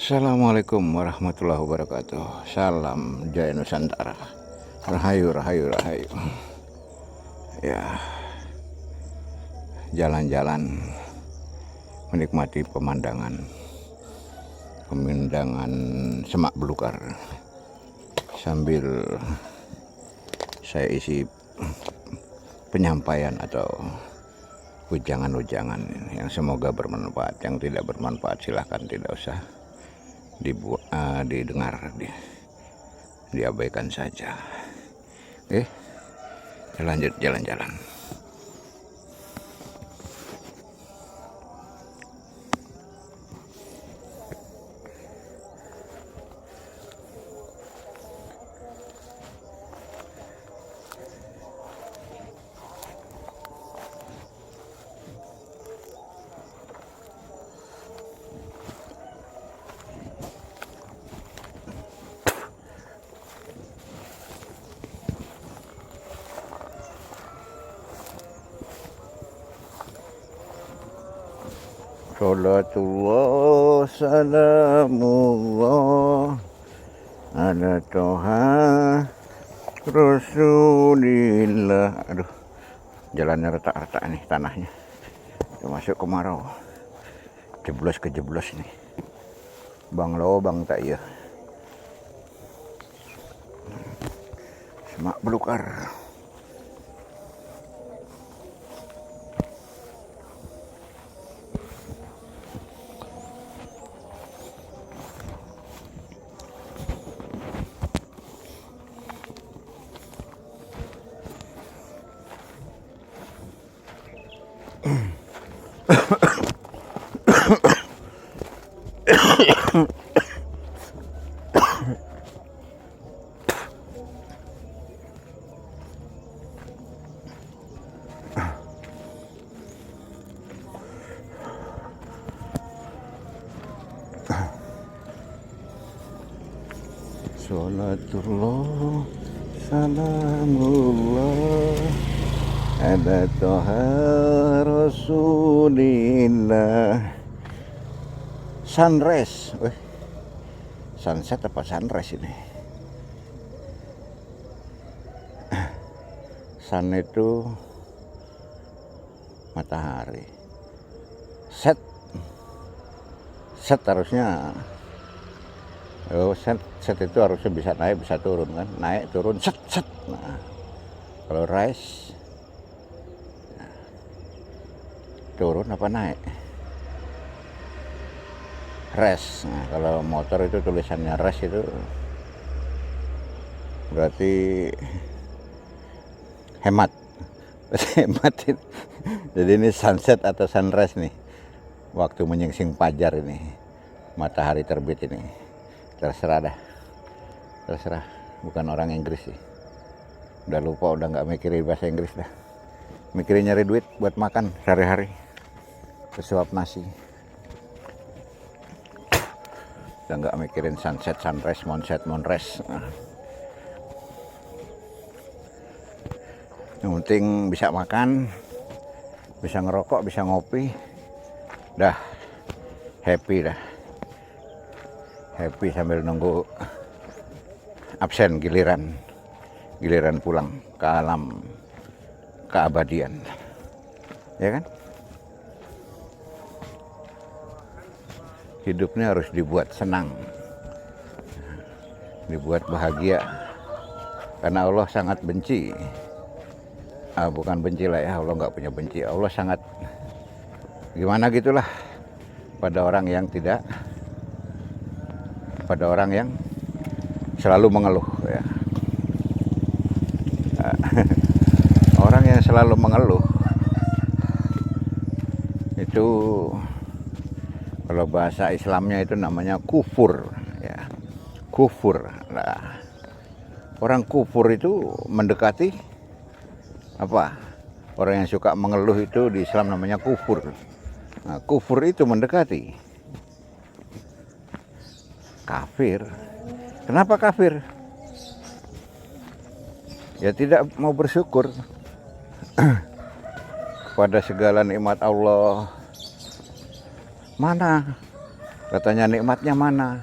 Assalamualaikum warahmatullahi wabarakatuh. Salam Jaya Nusantara. Rahayu, rahayu, rahayu. Ya, jalan-jalan menikmati pemandangan semak belukar sambil saya isi penyampaian atau ujangan-ujangan yang semoga bermanfaat. Yang tidak bermanfaat silahkan tidak usah didengar, diabaikan saja. Lanjut jalan-jalan. Salatullah salamullah ala toha rasulillah. Aduh, jalannya retak-retak nih tanahnya, termasuk kemarau, jeblos nih. Bang lo bang tak iya, semak belukar. Salatullah salamullah ala toha rasulillah. Sunrise, sunset apa sunrise ini? Sun itu matahari, set harusnya set itu harusnya bisa naik bisa turun kan, naik turun set. Nah, kalau rise turun apa naik? Rest. Nah, kalau motor itu tulisannya rest itu berarti hemat. Jadi ini sunset atau sunrise nih, waktu menyingsing fajar ini, matahari terbit ini. Terserah, bukan orang Inggris sih, udah lupa, udah nggak mikirin bahasa Inggris dah, mikirin nyari duit buat makan sehari-hari, sesuap nasi, udah nggak mikirin sunset, sunrise, moonrise. Yang penting bisa makan, bisa ngerokok, bisa ngopi, dah happy sambil nunggu absen giliran pulang ke alam keabadian, ya kan? Hidupnya harus dibuat senang, dibuat bahagia, karena Allah sangat benci. Bukan benci lah ya, Allah nggak punya benci. Allah sangat gimana gitulah pada orang yang selalu mengeluh ya. Orang yang selalu mengeluh itu kalau bahasa Islamnya itu namanya kufur ya. Kufur. Nah, orang kufur itu mendekati apa? Orang yang suka mengeluh itu di Islam namanya kufur. Nah, kufur itu mendekati kafir. Kenapa kafir? Ya tidak mau bersyukur kepada segala nikmat Allah. Mana Katanya nikmatnya mana?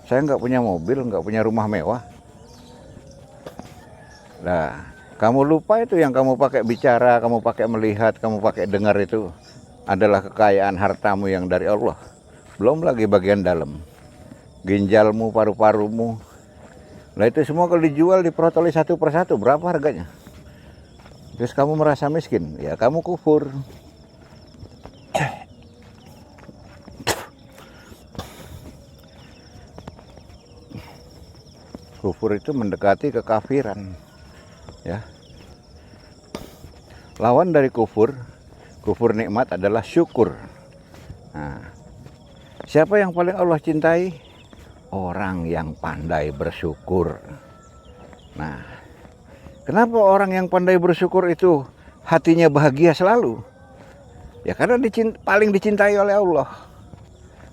Saya nggak punya mobil, nggak punya rumah mewah. Nah, kamu lupa itu yang kamu pakai bicara, kamu pakai melihat, kamu pakai dengar itu adalah kekayaan hartamu yang dari Allah. Belum lagi bagian dalam, ginjalmu, paru-parumu. Nah itu semua kalau dijual, diprotoli satu persatu, berapa harganya? Terus kamu merasa miskin, ya kamu kufur. Kufur itu mendekati kekafiran, ya. Lawan dari kufur nikmat adalah syukur. Nah, siapa yang paling Allah cintai? Orang yang pandai bersyukur. Nah, kenapa orang yang pandai bersyukur itu hatinya bahagia selalu? Ya karena paling dicintai oleh Allah.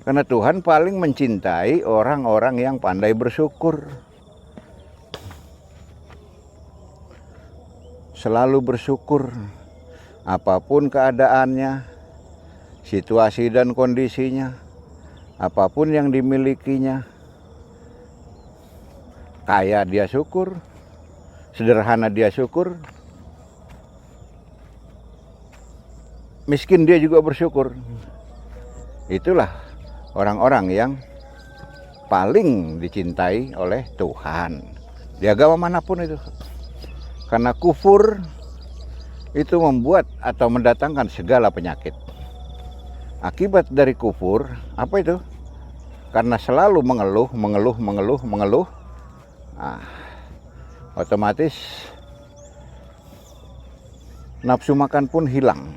Karena Tuhan paling mencintai orang-orang yang pandai bersyukur. Selalu bersyukur, apapun keadaannya, situasi dan kondisinya, apapun yang dimilikinya. Kaya dia syukur, sederhana dia syukur, miskin dia juga bersyukur. Itulah orang-orang yang paling dicintai oleh Tuhan di agama manapun itu. Karena kufur itu membuat atau mendatangkan segala penyakit. Akibat dari kufur, apa itu? Karena selalu mengeluh, otomatis nafsu makan pun hilang.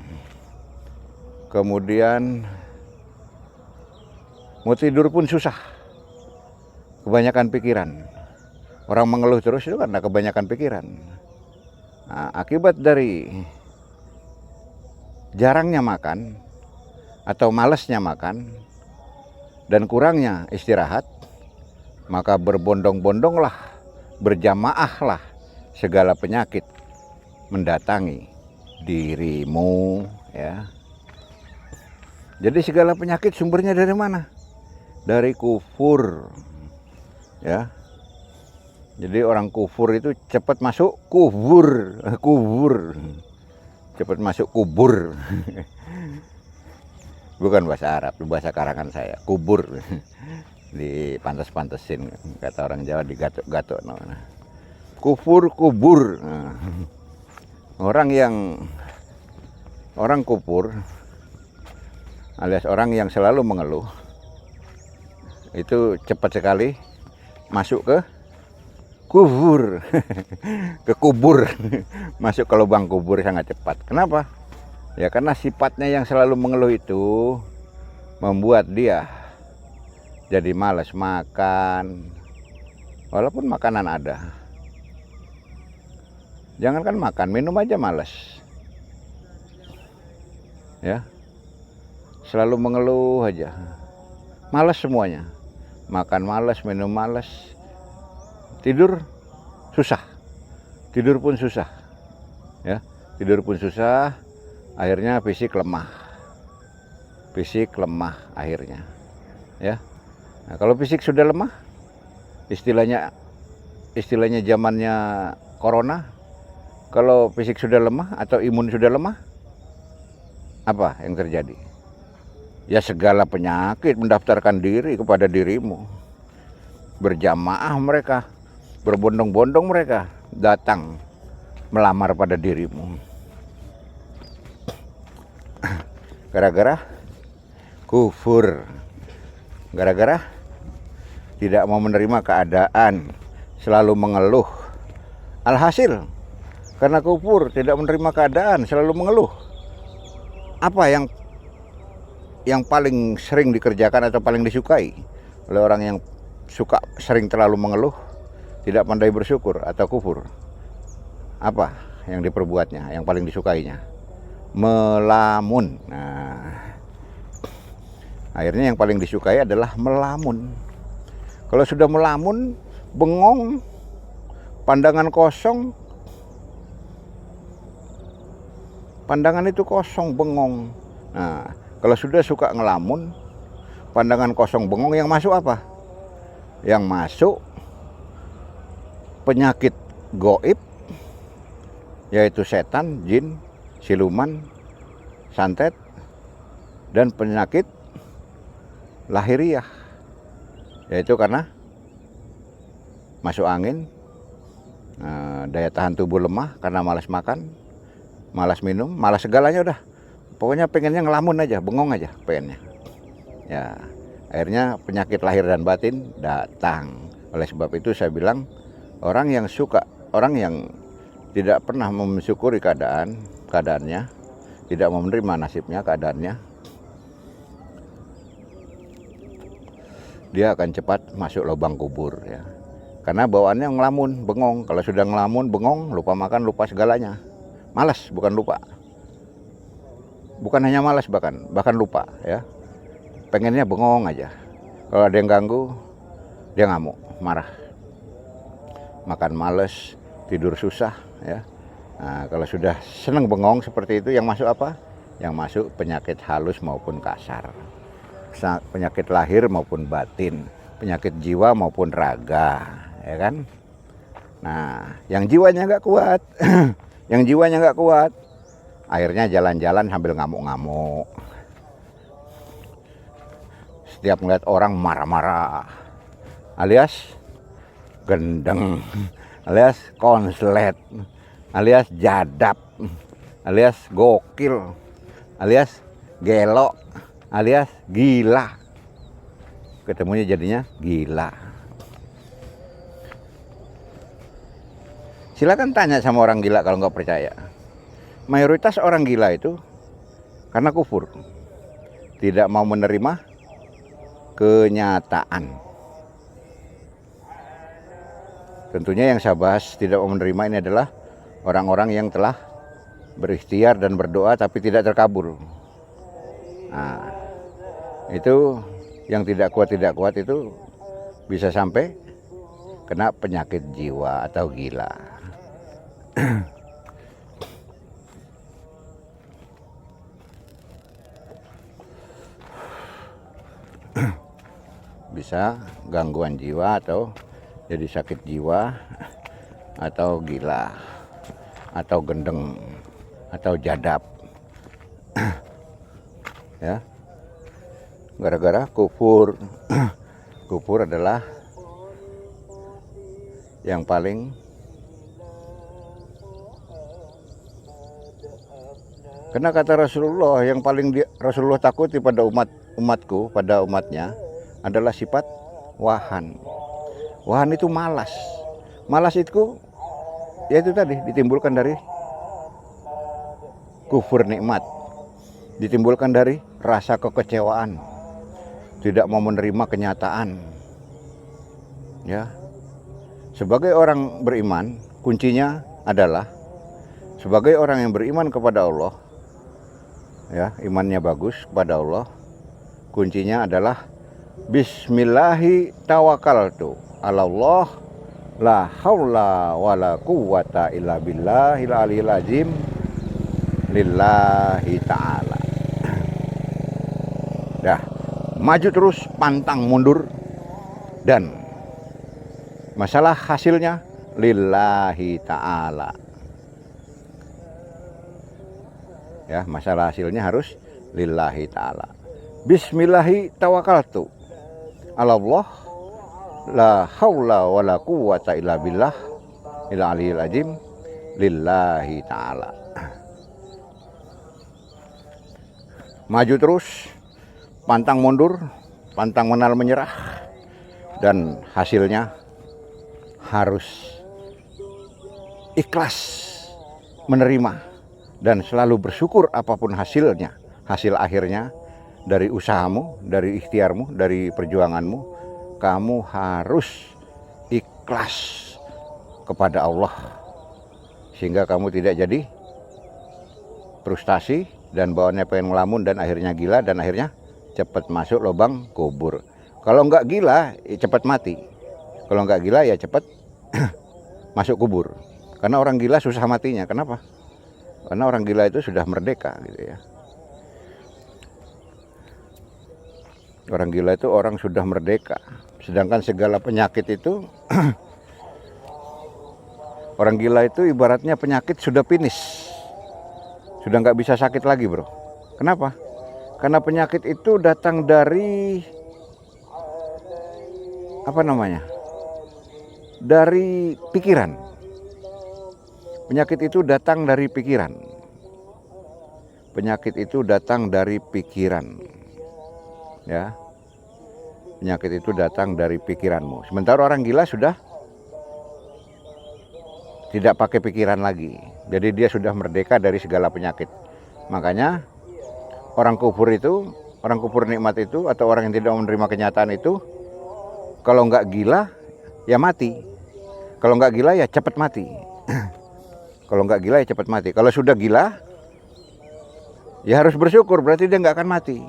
Kemudian mau tidur pun susah. Kebanyakan pikiran. Orang mengeluh terus itu karena kebanyakan pikiran. Nah, akibat dari jarangnya makan atau malasnya makan dan kurangnya istirahat, maka berbondong-bondonglah, berjamaahlah segala penyakit mendatangi dirimu, ya. Jadi segala penyakit sumbernya dari mana? Dari kufur, ya. Jadi orang kufur itu cepat masuk kubur, cepat masuk kubur. Bukan bahasa Arab, bahasa karangan saya, kubur. Dipantes-pantesin, kata orang Jawa, digatuk-gatuk. Kufur, kubur. Orang kufur alias orang yang selalu mengeluh itu cepat sekali masuk ke kubur, ke kubur, masuk ke lubang kubur sangat cepat. Kenapa? Ya karena sifatnya yang selalu mengeluh itu membuat dia jadi malas makan, walaupun makanan ada. Jangankan makan, minum aja malas. Ya, selalu mengeluh aja, malas semuanya. Makan malas, minum malas. Tidur susah, tidur pun susah, ya, tidur pun susah, akhirnya fisik lemah akhirnya, ya. Nah, kalau fisik sudah lemah, istilahnya zamannya corona, kalau fisik sudah lemah atau imun sudah lemah, apa yang terjadi? Ya segala penyakit mendaftarkan diri kepada dirimu, berjamaah mereka, berbondong-bondong mereka datang melamar pada dirimu. Gara-gara kufur, gara-gara tidak mau menerima keadaan, selalu mengeluh. Alhasil karena kufur, tidak menerima keadaan, selalu mengeluh. Apa yang paling sering dikerjakan atau paling disukai oleh orang yang suka sering terlalu mengeluh, tidak pandai bersyukur atau kufur? Apa yang diperbuatnya, yang paling disukainya? Melamun. Nah, akhirnya yang paling disukai adalah melamun. Kalau sudah melamun, bengong, pandangan kosong, pandangan itu kosong, bengong. Nah, kalau sudah suka ngelamun, pandangan kosong bengong, yang masuk apa? Yang masuk penyakit goib, yaitu setan, jin, siluman, santet, dan penyakit lahiriah, yaitu karena masuk angin, daya tahan tubuh lemah karena malas makan, malas minum, malas segalanya udah. Pokoknya pengennya ngelamun aja, bengong aja pengennya. Ya, akhirnya penyakit lahir dan batin datang. Oleh sebab itu saya bilang, orang yang tidak pernah mensyukuri keadaannya, tidak menerima nasibnya, keadaannya, dia akan cepat masuk lubang kubur ya. Karena bawaannya ngelamun, bengong. Kalau sudah ngelamun, bengong, lupa makan, lupa segalanya. Malas, bukan lupa. Bukan hanya malas, bahkan lupa ya. Pengennya bengong aja. Kalau ada yang ganggu, dia ngamuk, marah. Makan males, tidur susah ya. Nah, kalau sudah seneng bengong seperti itu, yang masuk apa? Yang masuk penyakit halus maupun kasar. Penyakit lahir maupun batin, penyakit jiwa maupun raga, ya kan? Nah, yang jiwanya nggak kuat, akhirnya jalan-jalan sambil ngamuk-ngamuk. Setiap melihat orang marah-marah, alias gendeng, alias konslet, alias jadap, alias gokil, alias gelo, alias gila. Ketemunya jadinya gila. Silakan tanya sama orang gila kalau nggak percaya. Mayoritas orang gila itu karena kufur, tidak mau menerima kenyataan. Tentunya yang saya bahas tidak mau menerima ini adalah orang-orang yang telah berikhtiar dan berdoa tapi tidak terkabul. Nah, itu yang tidak kuat itu bisa sampai kena penyakit jiwa atau gila. Bisa gangguan jiwa atau jadi sakit jiwa atau gila atau gendeng atau jadap ya, gara-gara kufur. Kufur adalah yang paling, karena kata Rasulullah, yang paling Rasulullah takuti pada umatku, pada umatnya adalah sifat wahan. Wahan itu malas. Malas itu yaitu tadi ditimbulkan dari kufur nikmat, ditimbulkan dari rasa kekecewaan, tidak mau menerima kenyataan. Ya, sebagai orang beriman, kuncinya adalah sebagai orang yang beriman kepada Allah, ya, imannya bagus kepada Allah, kuncinya adalah Bismillahi tawakkaltu ala Allah la haula wala quwwata illa billahil aliyil azim lillahi ta'ala. Dah, maju terus, pantang mundur, dan masalah hasilnya lillahi ta'ala. Ya, masalah hasilnya harus lillahi ta'ala. Bismillahi tawakkaltu ala Allah la haula wala quwwata illa billah ila aliyil azim lillahi ta'ala. Maju terus, pantang mundur, pantang menal menyerah, dan hasilnya harus ikhlas menerima dan selalu bersyukur apapun hasilnya, hasil akhirnya dari usahamu, dari ikhtiarmu, dari perjuanganmu. Kamu harus ikhlas kepada Allah sehingga kamu tidak jadi frustasi dan bawaannya pengen ngelamun dan akhirnya gila dan akhirnya cepat masuk lubang kubur. Kalau nggak gila ya cepat mati, kalau nggak gila ya cepat masuk kubur. Karena orang gila susah matinya. Kenapa? Karena orang gila itu sudah merdeka gitu ya. Orang gila itu orang sudah merdeka. Sedangkan segala penyakit itu orang gila itu ibaratnya penyakit sudah finish. Sudah nggak bisa sakit lagi, bro. Kenapa? Karena penyakit itu datang dari apa namanya? Dari pikiran. Penyakit itu datang dari pikiran. Penyakit itu datang dari pikiran. Ya. Penyakit itu datang dari pikiranmu. Sementara orang gila sudah tidak pakai pikiran lagi. Jadi dia sudah merdeka dari segala penyakit. Makanya orang kufur itu, orang kufur nikmat itu, atau orang yang tidak menerima kenyataan itu, kalau nggak gila ya mati. Kalau nggak gila ya cepat mati. Kalau nggak gila ya cepat mati. Kalau sudah gila ya harus bersyukur, berarti dia nggak akan mati.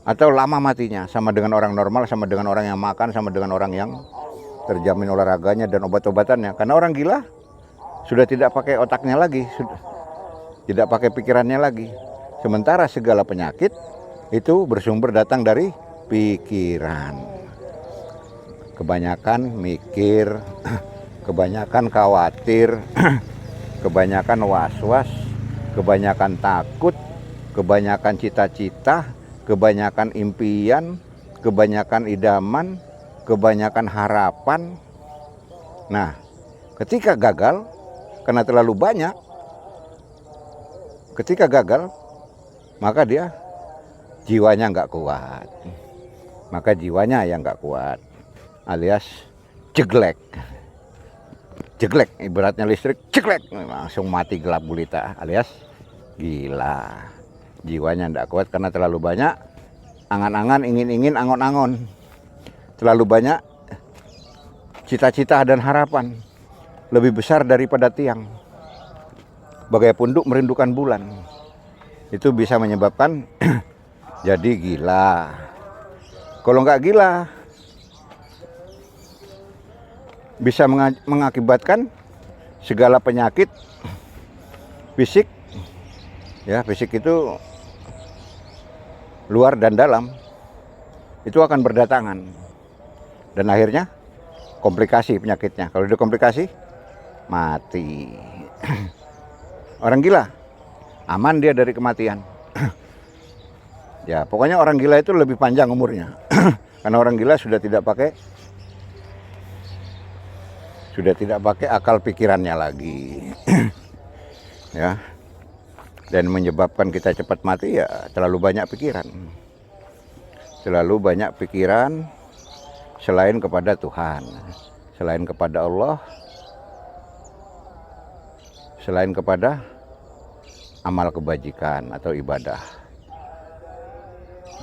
Atau lama matinya, sama dengan orang normal, sama dengan orang yang makan, sama dengan orang yang terjamin olahraganya dan obat-obatannya. Karena orang gila sudah tidak pakai otaknya lagi, sudah tidak pakai pikirannya lagi. Sementara segala penyakit itu bersumber datang dari pikiran. Kebanyakan mikir, kebanyakan khawatir, kebanyakan was-was, kebanyakan takut, kebanyakan cita-cita, kebanyakan impian, kebanyakan idaman, kebanyakan harapan. Nah, ketika gagal, karena terlalu banyak, ketika gagal, maka dia jiwanya nggak kuat. Maka jiwanya yang nggak kuat, alias jeglek. Jeglek, ibaratnya listrik, jeglek, langsung mati gelap gulita, alias gila. Jiwanya nggak kuat karena terlalu banyak angan-angan, ingin-ingin, angon-angon. Terlalu banyak cita-cita dan harapan, lebih besar daripada tiang. Bagai punduk merindukan bulan. Itu bisa menyebabkan jadi gila. Kalau nggak gila, bisa mengakibatkan segala penyakit fisik. Ya, fisik itu luar dan dalam. Itu akan berdatangan. Dan akhirnya komplikasi penyakitnya. Kalau udah komplikasi, mati. Orang gila aman dia dari kematian. Ya, pokoknya orang gila itu lebih panjang umurnya. Karena orang gila sudah tidak pakai akal pikirannya lagi. Ya. Dan menyebabkan kita cepat mati ya terlalu banyak pikiran. Terlalu banyak pikiran selain kepada Tuhan, selain kepada Allah, selain kepada amal kebajikan atau ibadah.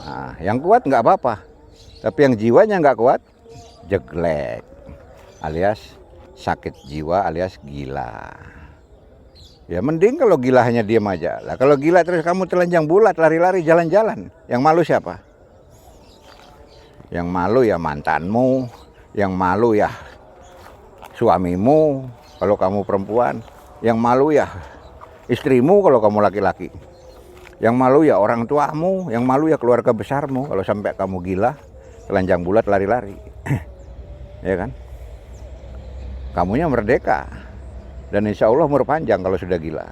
Nah, yang kuat nggak apa-apa, tapi yang jiwanya nggak kuat, jeglek, alias sakit jiwa, alias gila. Ya mending kalau gila hanya diam aja. Lah kalau gila terus kamu telanjang bulat, lari-lari, jalan-jalan, yang malu siapa? Yang malu ya mantanmu, yang malu ya suamimu kalau kamu perempuan, yang malu ya istrimu kalau kamu laki-laki, yang malu ya orang tuamu, yang malu ya keluarga besarmu kalau sampai kamu gila, telanjang bulat, lari-lari. Ya kan? Kamunya merdeka. Dan insya Allah umur panjang kalau sudah gila.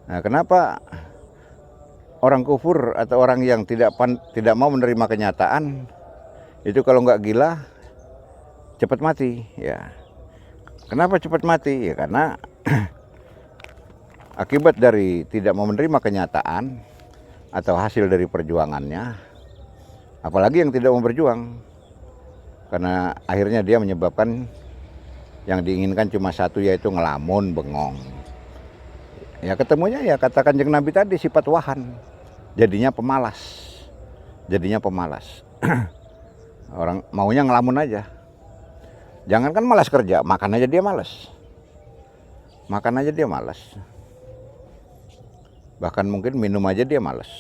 Nah, kenapa orang kufur atau orang yang tidak mau menerima kenyataan itu kalau nggak gila cepat mati? Ya. Kenapa cepat mati? Ya karena akibat dari tidak mau menerima kenyataan atau hasil dari perjuangannya. Apalagi yang tidak mau berjuang. Karena akhirnya dia menyebabkan yang diinginkan cuma satu, yaitu ngelamun, bengong. Ya ketemunya ya katakan kanjeng Nabi tadi, sifat wahan. Jadinya pemalas. Jadinya pemalas. Orang maunya ngelamun aja. Jangankan malas kerja, makan aja dia malas. Makan aja dia malas. Bahkan mungkin minum aja dia malas.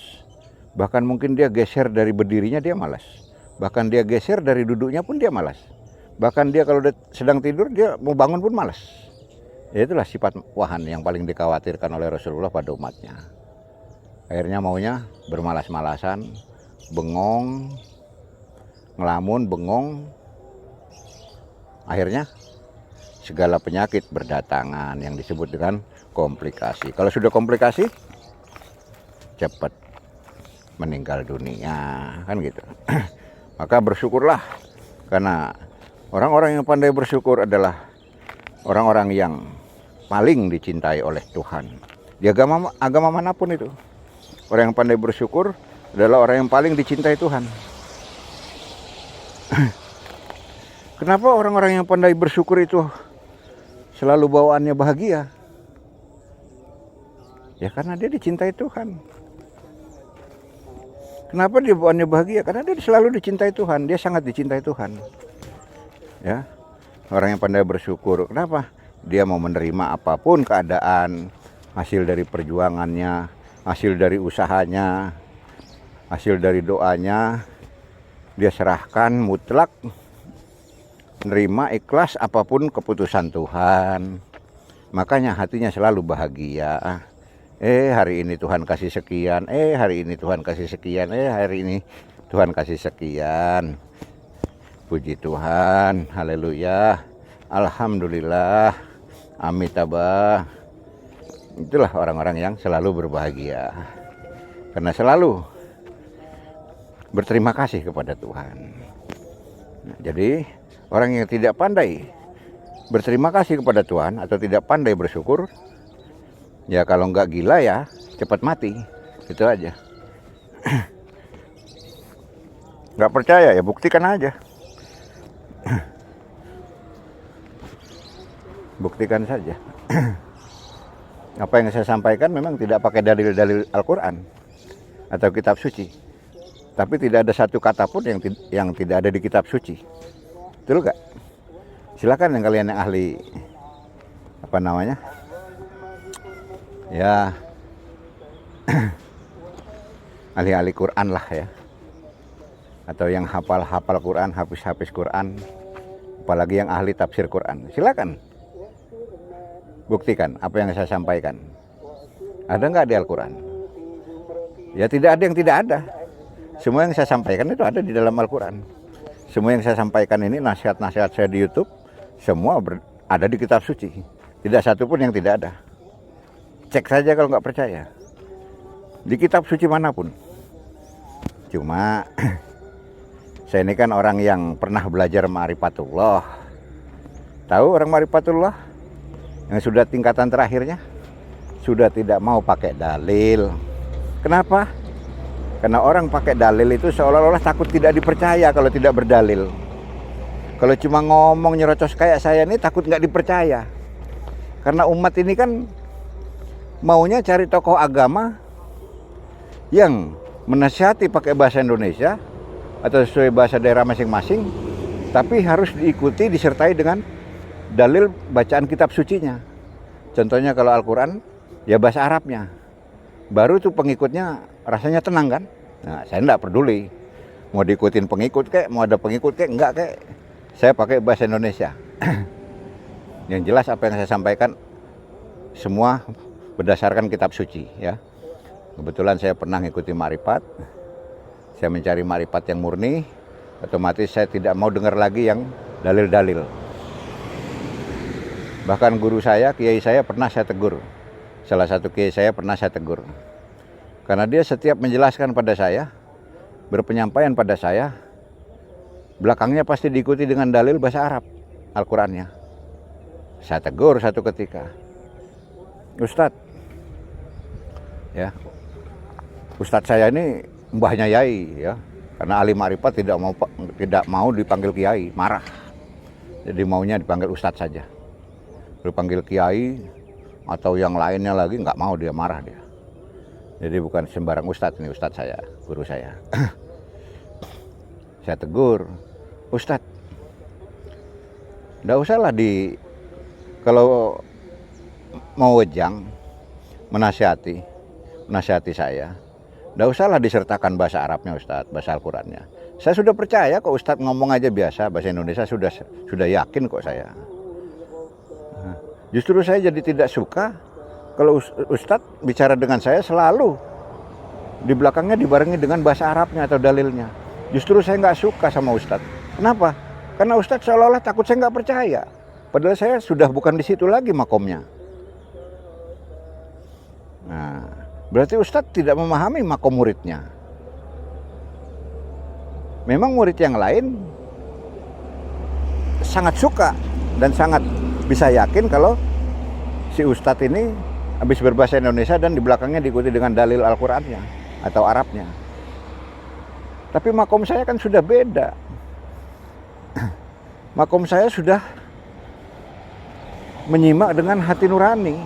Bahkan mungkin dia geser dari berdirinya dia malas. Bahkan dia geser dari duduknya pun dia malas. Bahkan dia kalau sedang tidur dia mau bangun pun malas. Ya itulah sifat wahan yang paling dikhawatirkan oleh Rasulullah pada umatnya. Akhirnya maunya bermalas-malasan, bengong, ngelamun, bengong. Akhirnya segala penyakit berdatangan yang disebut dengan komplikasi. Kalau sudah komplikasi, cepat meninggal dunia, kan gitu. Maka bersyukurlah, karena orang-orang yang pandai bersyukur adalah orang-orang yang paling dicintai oleh Tuhan. Di agama manapun itu, orang yang pandai bersyukur adalah orang yang paling dicintai Tuhan. Kenapa orang-orang yang pandai bersyukur itu selalu bawaannya bahagia? Ya karena dia dicintai Tuhan. Kenapa dia bawaannya bahagia? Karena dia selalu dicintai Tuhan. Dia sangat dicintai Tuhan. Ya, orang yang pandai bersyukur. Kenapa? Dia mau menerima apapun keadaan, hasil dari perjuangannya, hasil dari usahanya, hasil dari doanya, dia serahkan mutlak, menerima ikhlas apapun keputusan Tuhan. Makanya hatinya selalu bahagia. Hari ini Tuhan kasih sekian, hari ini Tuhan kasih sekian, hari ini Tuhan kasih sekian. Puji Tuhan, haleluya, alhamdulillah, amitabha. Itulah orang-orang yang selalu berbahagia, karena selalu berterima kasih kepada Tuhan. Nah, jadi orang yang tidak pandai berterima kasih kepada Tuhan atau tidak pandai bersyukur, ya kalau nggak gila ya cepat mati, itu aja. Nggak percaya ya buktikan aja. Buktikan saja. Apa yang saya sampaikan memang tidak pakai dalil-dalil Al-Quran atau kitab suci, tapi tidak ada satu kata pun yang tidak ada di kitab suci. Betul gak? Silakan yang kalian yang ahli apa namanya? Ya ahli-ahli Quran lah ya, atau yang hafal-hafal Quran, hafiz-hafiz Quran, apalagi yang ahli tafsir Quran. Silakan buktikan apa yang saya sampaikan. Ada nggak di Al-Quran? Ya tidak ada yang tidak ada. Semua yang saya sampaikan itu ada di dalam Al-Quran. Semua yang saya sampaikan ini, nasihat-nasihat saya di YouTube, semua ada di kitab suci. Tidak satu pun yang tidak ada. Cek saja kalau nggak percaya. Di kitab suci manapun. Cuma saya ini kan orang yang pernah belajar ma'rifatullah. Tahu orang ma'rifatullah? Yang sudah tingkatan terakhirnya, sudah tidak mau pakai dalil. Kenapa? Karena orang pakai dalil itu seolah-olah takut tidak dipercaya kalau tidak berdalil. Kalau cuma ngomong nyerocos kayak saya ini takut nggak dipercaya. Karena umat ini kan maunya cari tokoh agama yang menasihati pakai bahasa Indonesia atau sesuai bahasa daerah masing-masing, tapi harus diikuti, disertai dengan dalil bacaan kitab sucinya. Contohnya kalau Al-Quran, ya bahasa Arabnya. Baru tuh pengikutnya rasanya tenang kan. Nah, saya enggak peduli. Mau diikutin pengikut kek, mau ada pengikut kek, enggak kek. Saya pakai bahasa Indonesia. Yang jelas apa yang saya sampaikan semua berdasarkan kitab suci ya. Kebetulan saya pernah ngikuti ma'rifat. Saya mencari ma'rifat yang murni, otomatis saya tidak mau dengar lagi yang dalil-dalil. Bahkan guru saya, kiai saya pernah saya tegur. Salah satu kiai saya pernah saya tegur. Karena dia setiap menjelaskan pada saya, berpenyampaian pada saya, belakangnya pasti diikuti dengan dalil bahasa Arab, Al-Qurannya. Saya tegur satu ketika. Ustadz, ya, Ustadz saya ini mbahnya Yai, ya, karena ahli ma'rifat tidak mau dipanggil Kiai, marah. Jadi maunya dipanggil Ustadz saja. Dipanggil Kiai atau yang lainnya lagi nggak mau, dia marah dia. Jadi bukan sembarang Ustadz, ini Ustadz saya, guru saya. Saya tegur, Ustadz, nggak usahlah kalau mau wejang menasihati saya, nggak usahlah disertakan bahasa Arabnya Ustadz, bahasa Al-Qurannya. Saya sudah percaya kok Ustadz ngomong aja biasa, bahasa Indonesia sudah yakin kok saya. Justru saya jadi tidak suka kalau Ustadz bicara dengan saya selalu di belakangnya dibarengi dengan bahasa Arabnya atau dalilnya. Justru saya nggak suka sama Ustadz. Kenapa? Karena Ustadz seolah-olah takut saya nggak percaya. Padahal saya sudah bukan di situ lagi makomnya. Nah, berarti Ustadz tidak memahami makom muridnya. Memang murid yang lain sangat suka dan sangat bisa yakin kalau si Ustadz ini habis berbahasa Indonesia dan di belakangnya diikuti dengan dalil Al-Qur'annya atau Arabnya. Tapi makom saya kan sudah beda. Makom saya sudah menyimak dengan hati nurani.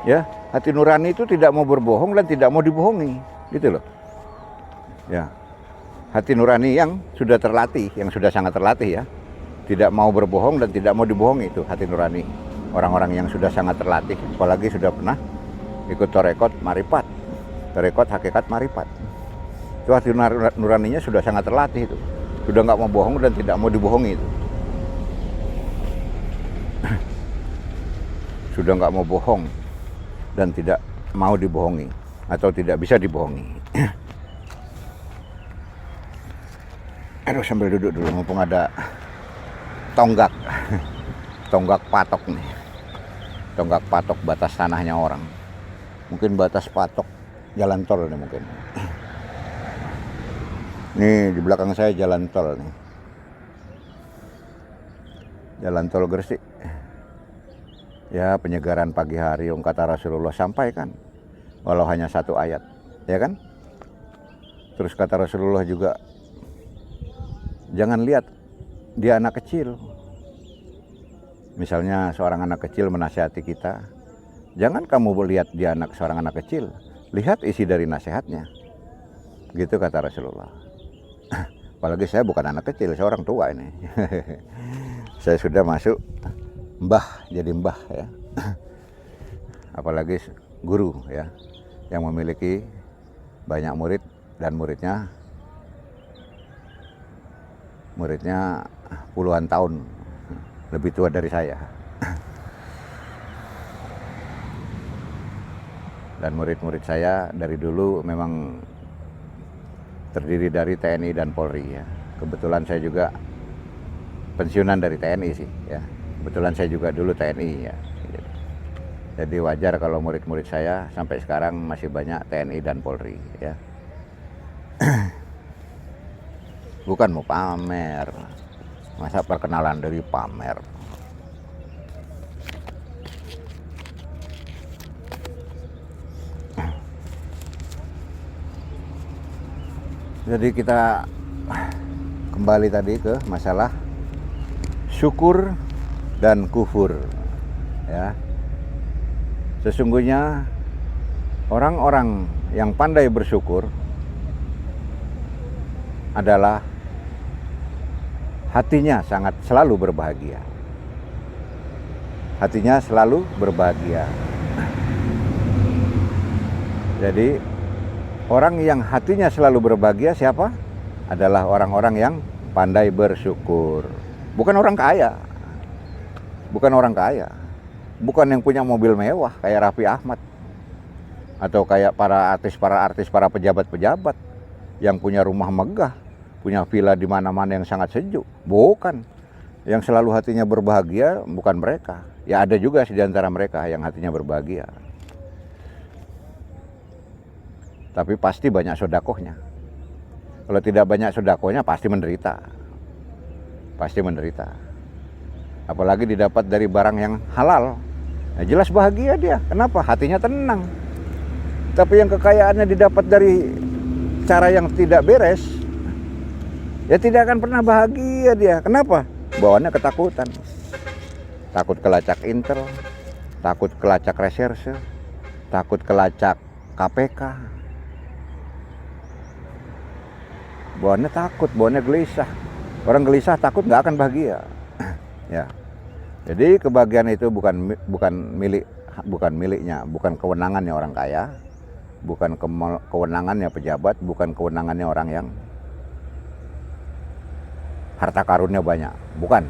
Ya, hati nurani itu tidak mau berbohong dan tidak mau dibohongi, gitu loh. Ya. Hati nurani yang sudah terlatih, yang sudah sangat terlatih ya. Tidak mau berbohong dan tidak mau dibohongi, itu hati nurani. Orang-orang yang sudah sangat terlatih, apalagi sudah pernah ikut torekot marifat. Torekot hakikat marifat. Itu hati nuraninya sudah sangat terlatih itu. Sudah nggak mau bohong dan tidak mau dibohongi itu. Sudah nggak mau bohong dan tidak mau dibohongi atau tidak bisa dibohongi. Aduh, sambil duduk dulu mumpung ada tonggak. Tonggak patok nih. Tonggak patok batas tanahnya orang. Mungkin batas patok jalan tol nih mungkin. Nih di belakang saya jalan tol nih. Jalan tol Gresik. Ya, penyegaran pagi hari yang kata Rasulullah sampaikan. Walau hanya satu ayat, ya kan? Terus kata Rasulullah juga, jangan lihat dia anak kecil. Misalnya seorang anak kecil menasihati kita, jangan kamu lihat dia seorang anak kecil, lihat isi dari nasihatnya. Gitu kata Rasulullah. Apalagi saya bukan anak kecil, saya orang tua ini. Saya sudah masuk mbah, jadi mbah ya. Apalagi guru ya, yang memiliki banyak murid dan muridnya puluhan tahun lebih tua dari saya. Dan murid-murid saya dari dulu memang terdiri dari TNI dan Polri ya. Kebetulan saya juga pensiunan dari TNI sih ya. Kebetulan saya juga dulu TNI ya. Jadi wajar kalau murid-murid saya sampai sekarang masih banyak TNI dan Polri ya. Bukan mau pamer. Masa perkenalan dari pamer. Jadi kita kembali tadi ke masalah syukur dan kufur ya. Sesungguhnya orang-orang yang pandai bersyukur adalah hatinya sangat selalu berbahagia. Hatinya selalu berbahagia. Jadi orang yang hatinya selalu berbahagia siapa? Adalah orang-orang yang pandai bersyukur. Bukan orang kaya. Bukan orang kaya. Bukan yang punya mobil mewah kayak Raffi Ahmad. Atau kayak para artis, para pejabat-pejabat yang punya rumah megah, punya villa di mana-mana yang sangat sejuk. Bukan. Yang selalu hatinya berbahagia bukan mereka. Ya ada juga di antara mereka yang hatinya berbahagia. Tapi pasti banyak sodakohnya. Kalau tidak banyak sodakohnya pasti menderita. Pasti menderita. Apalagi didapat dari barang yang halal. Nah, jelas bahagia dia. Kenapa? Hatinya tenang. Tapi yang kekayaannya didapat dari cara yang tidak beres, ya tidak akan pernah bahagia dia. Kenapa? Bawaannya ketakutan. Takut kelacak intel, takut kelacak reserse, takut kelacak KPK. Bawaannya takut, bawaannya gelisah. Orang gelisah takut nggak akan bahagia. Ya. Jadi kebahagiaan itu bukan miliknya, bukan kewenangannya orang kaya, bukan kewenangannya pejabat, bukan kewenangannya orang yang harta karunnya banyak, bukan.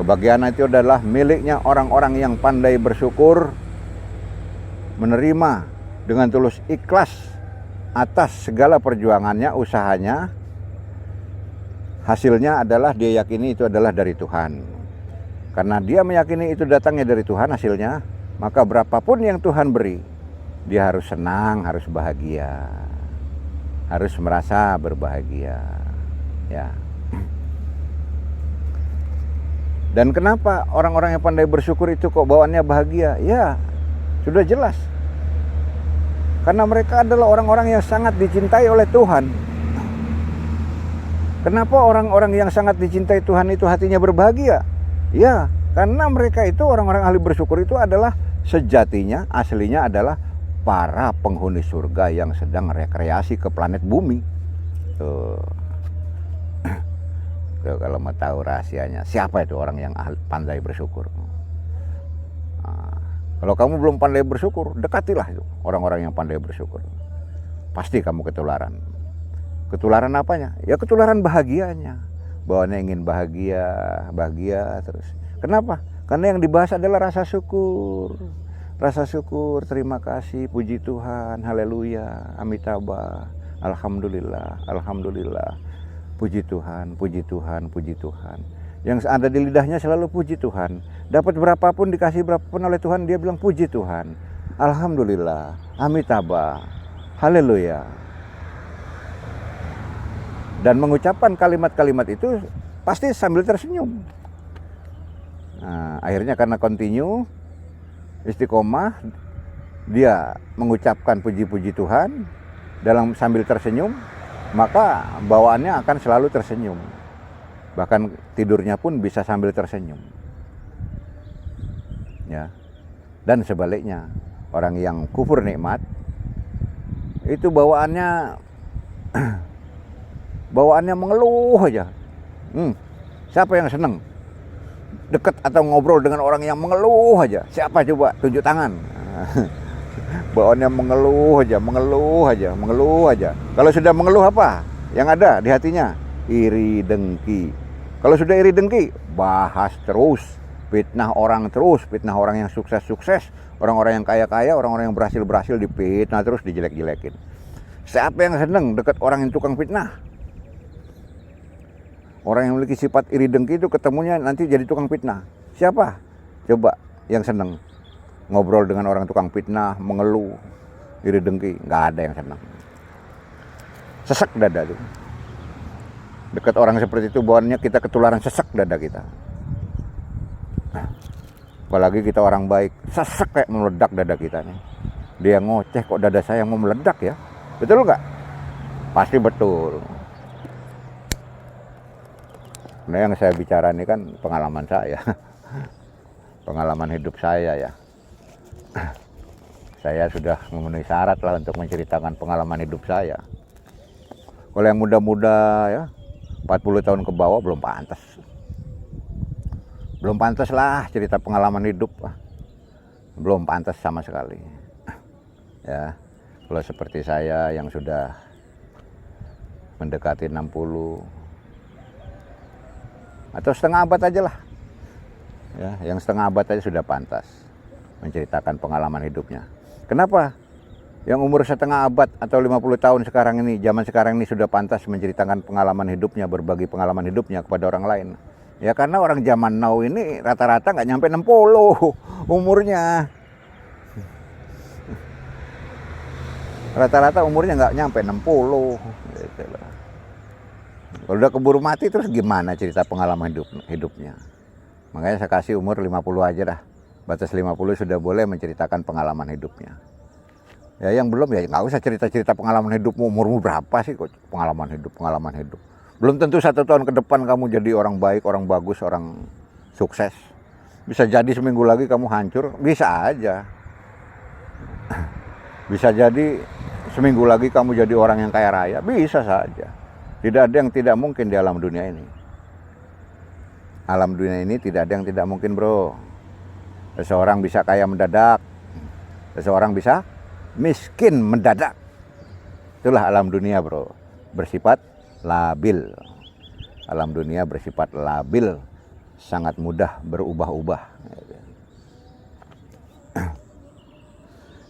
Kebahagiaan itu adalah miliknya orang-orang yang pandai bersyukur, menerima dengan tulus ikhlas atas segala perjuangannya, usahanya, hasilnya adalah dia yakini itu adalah dari Tuhan. Karena dia meyakini itu datangnya dari Tuhan hasilnya, maka berapapun yang Tuhan beri, dia harus senang, harus bahagia, harus merasa berbahagia, ya. Dan kenapa orang-orang yang pandai bersyukur itu kok bawaannya bahagia? Ya, sudah jelas. Karena mereka adalah orang-orang yang sangat dicintai oleh Tuhan. Kenapa orang-orang yang sangat dicintai Tuhan itu hatinya berbahagia? Ya, karena mereka itu orang-orang ahli bersyukur itu adalah sejatinya, aslinya adalah para penghuni surga yang sedang rekreasi ke planet bumi. Tuh. Tuh, kalau mau tahu rahasianya, siapa itu orang yang pandai bersyukur? Nah, kalau kamu belum pandai bersyukur, dekatilah itu orang-orang yang pandai bersyukur. Pasti kamu ketularan. Ketularan apanya? Ya ketularan bahagianya. Bawaannya ingin bahagia, bahagia terus. Kenapa? Karena yang dibahas adalah rasa syukur. Rasa syukur, terima kasih, puji Tuhan, haleluya, amitabha, alhamdulillah, alhamdulillah. Puji Tuhan, puji Tuhan, puji Tuhan. Yang ada di lidahnya selalu puji Tuhan. Dapat berapapun, dikasih berapapun oleh Tuhan, dia bilang puji Tuhan. Alhamdulillah, amitabha, haleluya. Dan mengucapkan kalimat-kalimat itu pasti sambil tersenyum. Nah, akhirnya karena continue, istiqomah, dia mengucapkan puji-puji Tuhan dalam sambil tersenyum, maka bawaannya akan selalu tersenyum. Bahkan tidurnya pun bisa sambil tersenyum. Ya. Dan sebaliknya, orang yang kufur nikmat itu bawaannya mengeluh aja. Siapa yang senang dekat atau ngobrol dengan orang yang mengeluh aja? Siapa coba? Tunjuk tangan. Bawaannya mengeluh aja, mengeluh aja, mengeluh aja. Kalau sudah mengeluh apa? Yang ada di hatinya? Iri dengki. Kalau sudah iri dengki, bahas terus. Fitnah orang terus, fitnah orang yang sukses-sukses, orang-orang yang kaya-kaya, orang-orang yang berhasil-berhasil difitnah terus, dijelek-jelekin. Siapa yang senang dekat orang yang tukang fitnah? Orang yang memiliki sifat iri dengki itu ketemunya nanti jadi tukang fitnah. Siapa? Coba yang senang ngobrol dengan orang tukang fitnah, mengeluh, iri dengki, nggak ada yang senang. Sesek dada tuh. Dekat orang seperti itu bawaannya kita ketularan sesek dada kita. Apalagi kita orang baik, sesek kayak meledak dada kita nih. Dia ngoceh kok dada saya mau meledak ya? Betul nggak? Pasti betul. Nah, yang saya bicara ini kan pengalaman saya. Pengalaman hidup saya ya. Saya sudah memenuhi syarat lah untuk menceritakan pengalaman hidup saya. Kalau yang muda-muda ya, 40 tahun ke bawah belum pantas. Belum pantas lah cerita pengalaman hidup. Belum pantas sama sekali. Ya, kalau seperti saya yang sudah mendekati 60 atau setengah abad aja lah. Ya, yang setengah abad aja sudah pantas menceritakan pengalaman hidupnya. Kenapa? Yang umur setengah abad atau 50 tahun sekarang ini, zaman sekarang ini sudah pantas menceritakan pengalaman hidupnya, berbagi pengalaman hidupnya kepada orang lain. Ya karena orang zaman now ini rata-rata nggak nyampe 60 umurnya. Rata-rata umurnya nggak nyampe 60. Gitu loh. Kalau udah keburu mati terus gimana cerita pengalaman hidupnya. Makanya saya kasih umur 50 aja dah. Batas 50 sudah boleh menceritakan pengalaman hidupnya. Ya yang belum ya nggak usah cerita-cerita pengalaman hidupmu, umurmu berapa sih kok pengalaman hidup. Belum tentu 1 tahun ke depan kamu jadi orang baik, orang bagus, orang sukses. Bisa jadi seminggu lagi kamu hancur, bisa aja. Bisa jadi seminggu lagi kamu jadi orang yang kaya raya, bisa saja. Tidak ada yang tidak mungkin di alam dunia ini. Alam dunia ini tidak ada yang tidak mungkin, bro. Seseorang bisa kaya mendadak, seseorang bisa miskin mendadak. Itulah alam dunia, bro. Bersifat labil. Alam dunia bersifat labil, sangat mudah berubah-ubah.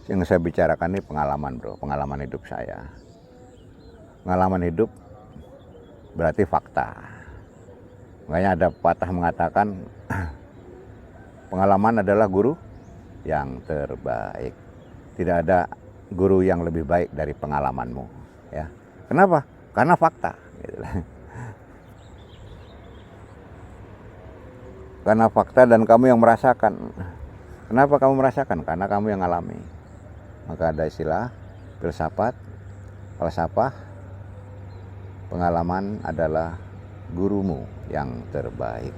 Yang saya bicarakan ini pengalaman bro, pengalaman hidup saya. Pengalaman hidup berarti fakta. Makanya ada pepatah mengatakan pengalaman adalah guru yang terbaik. Tidak ada guru yang lebih baik dari pengalamanmu. Ya. Kenapa? Karena fakta. Gitu. Karena fakta dan kamu yang merasakan. Kenapa kamu merasakan? Karena kamu yang alami. Maka ada istilah falsafah, pengalaman adalah gurumu yang terbaik.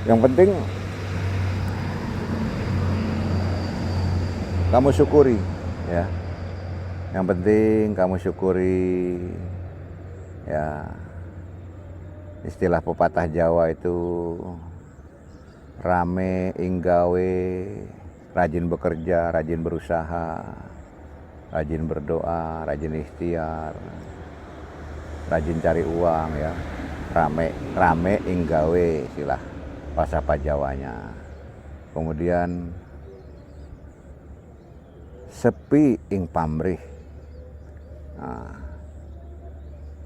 Yang penting kamu syukuri, ya. Yang penting kamu syukuri, ya. Istilah pepatah Jawa itu rame inggawe, rajin bekerja, rajin berusaha, rajin berdoa, rajin ikhtiar, rajin cari uang, ya. Rame inggawe istilah falsafah Jawanya. Kemudian sepi ing pamrih. Nah,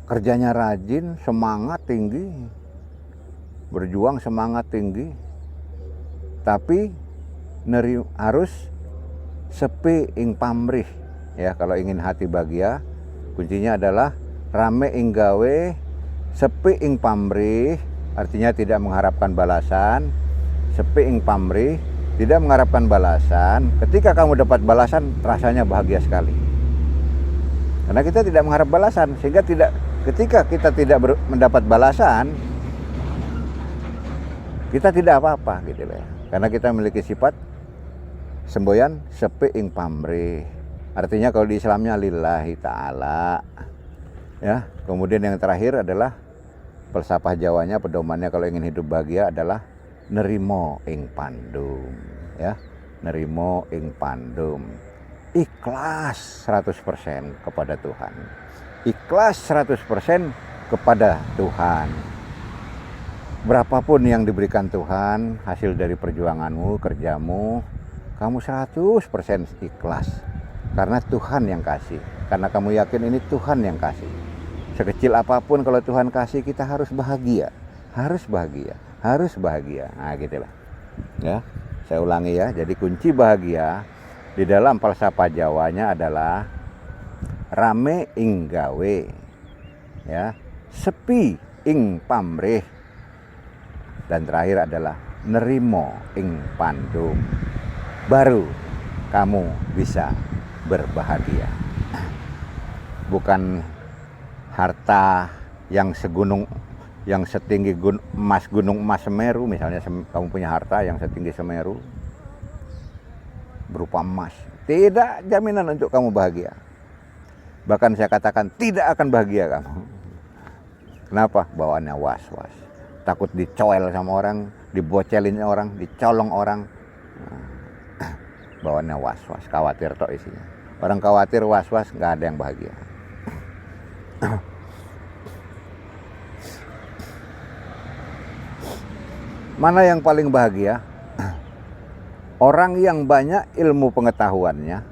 kerjanya rajin, semangat tinggi, berjuang semangat tinggi, tapi harus sepi ing pamrih. Ya, kalau ingin hati bahagia, kuncinya adalah rame ing gawe, sepi ing pamrih, artinya tidak mengharapkan balasan. Sepi ing pamrih, tidak mengharapkan balasan. Ketika kamu dapat balasan, rasanya bahagia sekali. Karena kita tidak mengharap balasan, sehingga ketika kita tidak mendapat balasan, kita tidak apa-apa gitu ya. Karena kita memiliki sifat semboyan sepi ing pamrih. Artinya kalau di Islamnya lillahi ta'ala. Ya, kemudian yang terakhir adalah falsafah Jawanya, pedomannya kalau ingin hidup bahagia adalah nerimo ing pandum, ya. Nerimo ing pandum. Ikhlas 100% kepada Tuhan. Ikhlas 100% kepada Tuhan. Berapapun yang diberikan Tuhan, hasil dari perjuanganmu, kerjamu, kamu 100% ikhlas. Karena Tuhan yang kasih. Karena kamu yakin ini Tuhan yang kasih. Sekecil apapun kalau Tuhan kasih, kita harus bahagia. Harus bahagia. Harus bahagia. Nah, gitulah. Ya, saya ulangi ya. Jadi kunci bahagia di dalam falsafah Jawanya adalah rame ing gawe, ya, sepi ing pamrih, dan terakhir adalah nerimo ing pandum. Baru kamu bisa berbahagia. Bukan harta yang setinggi gunung emas Semeru. Misalnya kamu punya harta yang setinggi Semeru berupa emas, tidak jaminan untuk kamu bahagia. Bahkan saya katakan tidak akan bahagia kamu. Kenapa? Bawaannya was-was, takut dicoel sama orang, dibocelin orang, dicolong orang. Bawaannya was-was, khawatir tok isinya. Orang khawatir, was-was, nggak ada yang bahagia. Mana yang paling bahagia? Orang yang banyak ilmu pengetahuannya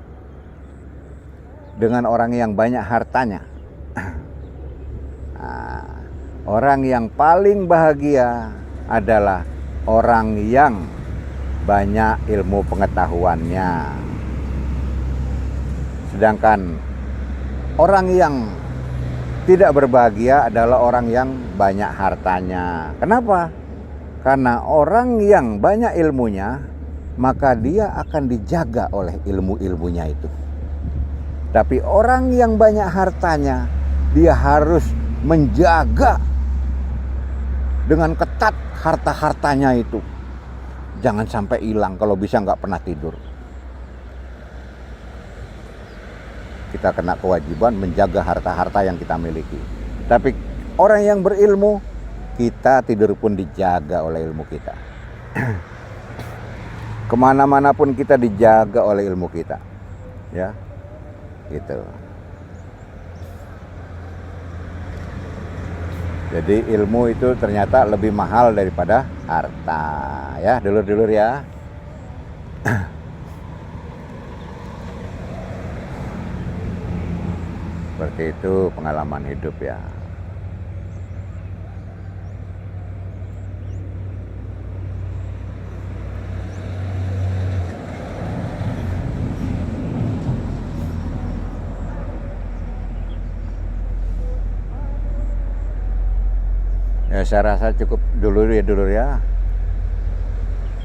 dengan orang yang banyak hartanya. Nah, orang yang paling bahagia adalah orang yang banyak ilmu pengetahuannya. Sedangkan orang yang tidak berbahagia adalah orang yang banyak hartanya. Kenapa? Karena orang yang banyak ilmunya, maka dia akan dijaga oleh ilmu-ilmunya itu. Tapi orang yang banyak hartanya, dia harus menjaga dengan ketat harta-hartanya itu. Jangan sampai hilang, kalau bisa nggak pernah tidur. Kita kena kewajiban menjaga harta-harta yang kita miliki. Tapi orang yang berilmu, kita tidur pun dijaga oleh ilmu kita. Kemana-mana pun kita dijaga oleh ilmu kita, ya, gitu. Jadi ilmu itu ternyata lebih mahal daripada harta, ya, dulur-dulur ya. Seperti itu pengalaman hidup ya. Ya saya rasa cukup dulu ya.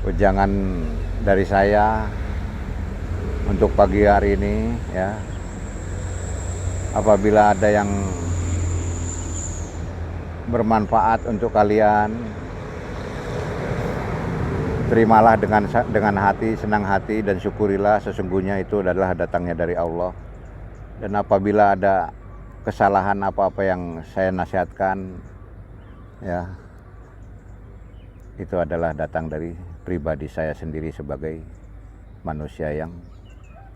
Jangan dari saya untuk pagi hari ini ya. Apabila ada yang bermanfaat untuk kalian, terimalah dengan hati, senang hati, dan syukurilah, sesungguhnya itu adalah datangnya dari Allah. Dan apabila ada kesalahan apa-apa yang saya nasihatkan, ya itu adalah datang dari pribadi saya sendiri sebagai manusia yang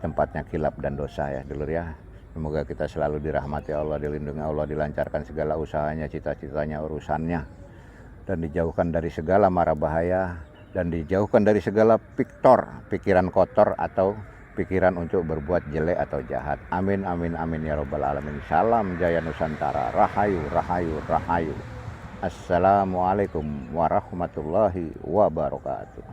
tempatnya kilap dan dosa ya dulur ya. Semoga kita selalu dirahmati Allah, dilindungi Allah, dilancarkan segala usahanya, cita-citanya, urusannya, dan dijauhkan dari segala mara bahaya, dan dijauhkan dari segala pikiran kotor atau pikiran untuk berbuat jelek atau jahat. Amin, amin, amin ya robbal alamin. Salam Jaya Nusantara. Rahayu, rahayu, rahayu. Assalamualaikum warahmatullahi wabarakatuh.